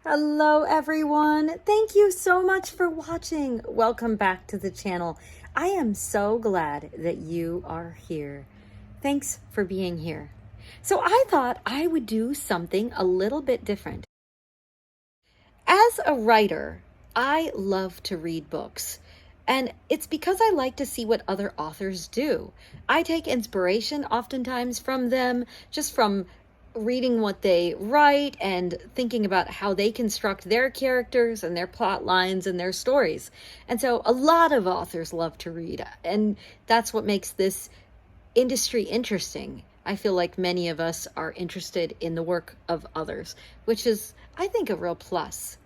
Hello everyone. Thank you so much for watching. Welcome back to the channel. I am so glad that you are here. Thanks for being here. So I thought I would do something a little bit different. As a writer, I love to read books. And it's because I like to see what other authors do. I take inspiration oftentimes from them, just from reading what they write and thinking about how they construct their characters and their plot lines and their stories. And so a lot of authors love to read, and that's what makes this industry interesting. I feel like many of us are interested in the work of others, which is, I think, a real plus.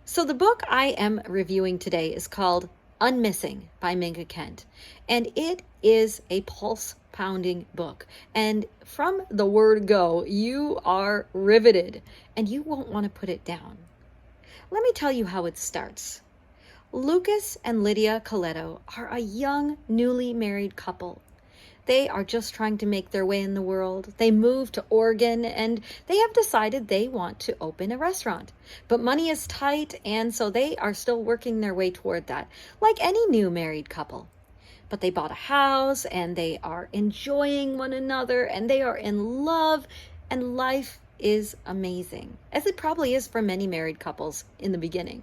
So the book I am reviewing today is called Unmissing by Minka Kent, and it is a pulse-pounding book. And from the word go, you are riveted, and you won't want to put it down. Let me tell you how it starts. Lucas and Lydia Coletto are a young, newly married couple. They are just trying to make their way in the world. They moved to Oregon and they have decided they want to open a restaurant. But money is tight, and so they are still working their way toward that, like any new married couple. But they bought a house and they are enjoying one another and they are in love, and life is amazing, as it probably is for many married couples in the beginning.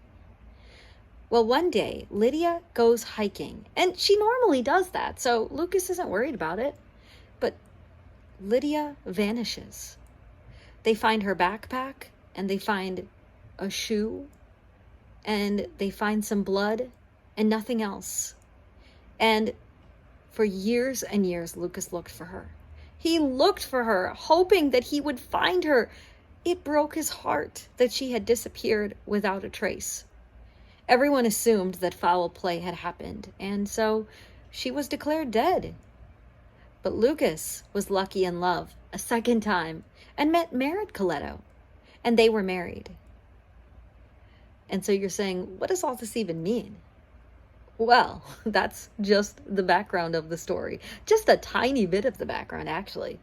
Well, one day, Lydia goes hiking, and she normally does that, so Lucas isn't worried about it. But Lydia vanishes. They find her backpack, and they find a shoe, and they find some blood, and nothing else. And for years and years, Lucas looked for her. He looked for her, hoping that he would find her. It broke his heart that she had disappeared without a trace. Everyone assumed that foul play had happened, and so she was declared dead. But Lucas was lucky in love a second time and met Merritt Coletto, and they were married. And so you're saying, what does all this even mean? Well, that's just the background of the story. Just a tiny bit of the background, actually.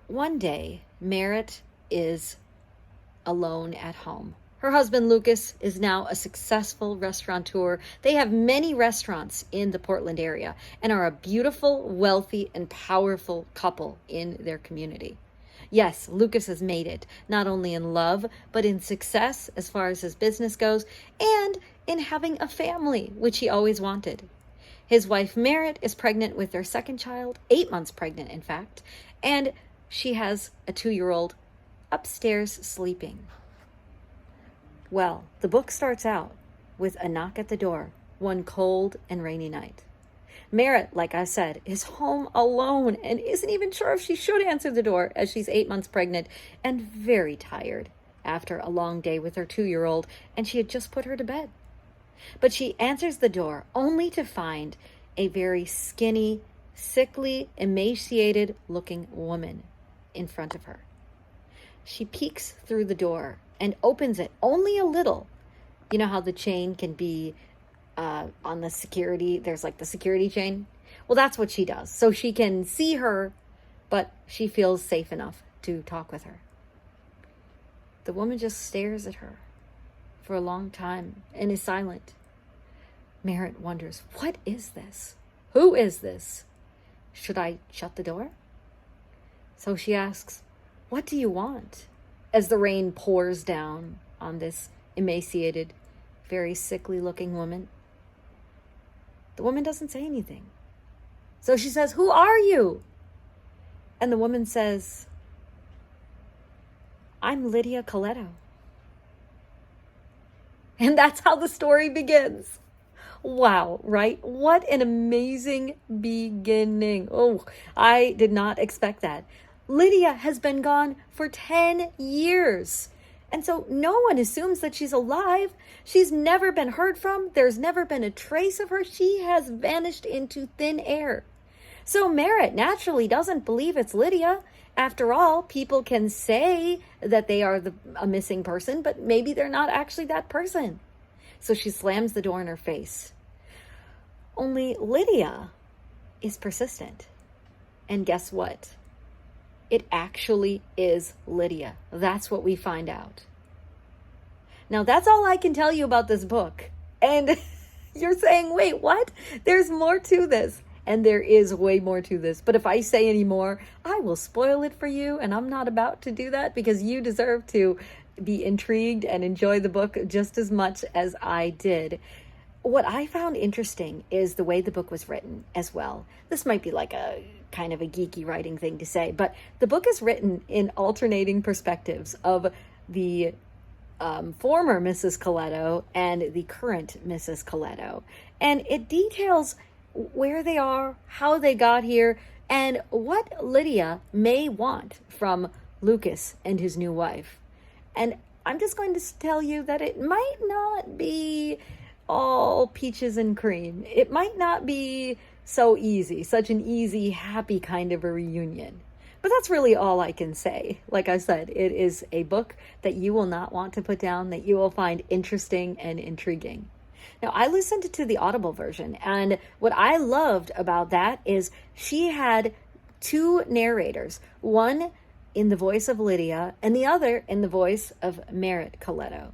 One day, Merritt is alone at home. Her husband, Lucas, is now a successful restaurateur. They have many restaurants in the Portland area and are a beautiful, wealthy, and powerful couple in their community. Yes, Lucas has made it, not only in love, but in success as far as his business goes, and in having a family, which he always wanted. His wife, Merritt, is pregnant with their second child, 8 months pregnant, in fact, and she has a 2-year-old upstairs sleeping. Well, the book starts out with a knock at the door one cold and rainy night. Merritt, like I said, is home alone and isn't even sure if she should answer the door, as she's 8 months pregnant and very tired after a long day with her 2-year-old, and she had just put her to bed. But she answers the door only to find a very skinny, sickly, emaciated-looking woman in front of her. She peeks through the door and opens it only a little. You know how the chain can be on the security, there's like the security chain? Well, that's what she does. So she can see her, but she feels safe enough to talk with her. The woman just stares at her for a long time and is silent. Merritt wonders, what is this? Who is this? Should I shut the door? So she asks, what do you want? As the rain pours down on this emaciated, very sickly-looking woman. The woman doesn't say anything. So she says, who are you? And the woman says, I'm Lydia Coletto. And that's how the story begins. Wow, right? What an amazing beginning. Oh, I did not expect that. Lydia has been gone for 10 years. And so no one assumes that she's alive. She's never been heard from. There's never been a trace of her. She has vanished into thin air. So Merritt naturally doesn't believe it's Lydia. After all, people can say that they are a missing person, but maybe they're not actually that person. So she slams the door in her face. Only Lydia is persistent. And guess what? it actually is Lydia. That's what we find out. Now, that's all I can tell you about this book. And you're saying, wait, what? There's more to this. And there is way more to this. But if I say any more, I will spoil it for you. And I'm not about to do that because you deserve to be intrigued and enjoy the book just as much as I did. What I found interesting is the way the book was written as well. This might be like a kind of a geeky writing thing to say, but the book is written in alternating perspectives of the former Mrs. Coletto and the current Mrs. Coletto. And it details where they are, how they got here, and what Lydia may want from Lucas and his new wife. And I'm just going to tell you that it might not be all peaches and cream. It might not be so easy, such an easy, happy kind of a reunion. But that's really all I can say. Like I said, it is a book that you will not want to put down, that you will find interesting and intriguing. Now, I listened to the Audible version, and what I loved about that is she had two narrators, one in the voice of Lydia and the other in the voice of Merritt Coletto.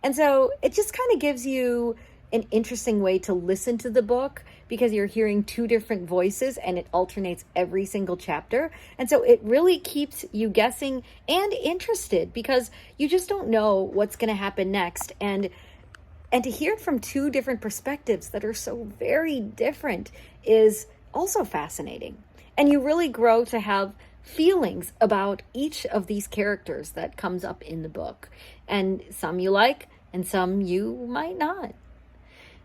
And so it just kind of gives you an interesting way to listen to the book because you're hearing two different voices and it alternates every single chapter. And so it really keeps you guessing and interested because you just don't know what's going to happen next. And to hear it from two different perspectives that are so very different is also fascinating. And you really grow to have feelings about each of these characters that comes up in the book. And some you like, and some you might not.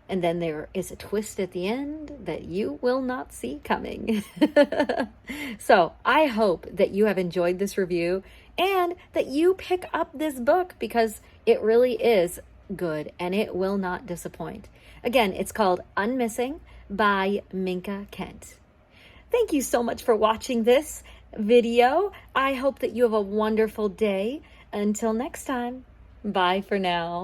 And then there is a twist at the end that you will not see coming. So I hope that you have enjoyed this review and that you pick up this book because it really is good and it will not disappoint. Again, it's called Unmissing by Minka Kent. Thank you so much for watching this video. I hope that you have a wonderful day. Until next time, bye for now.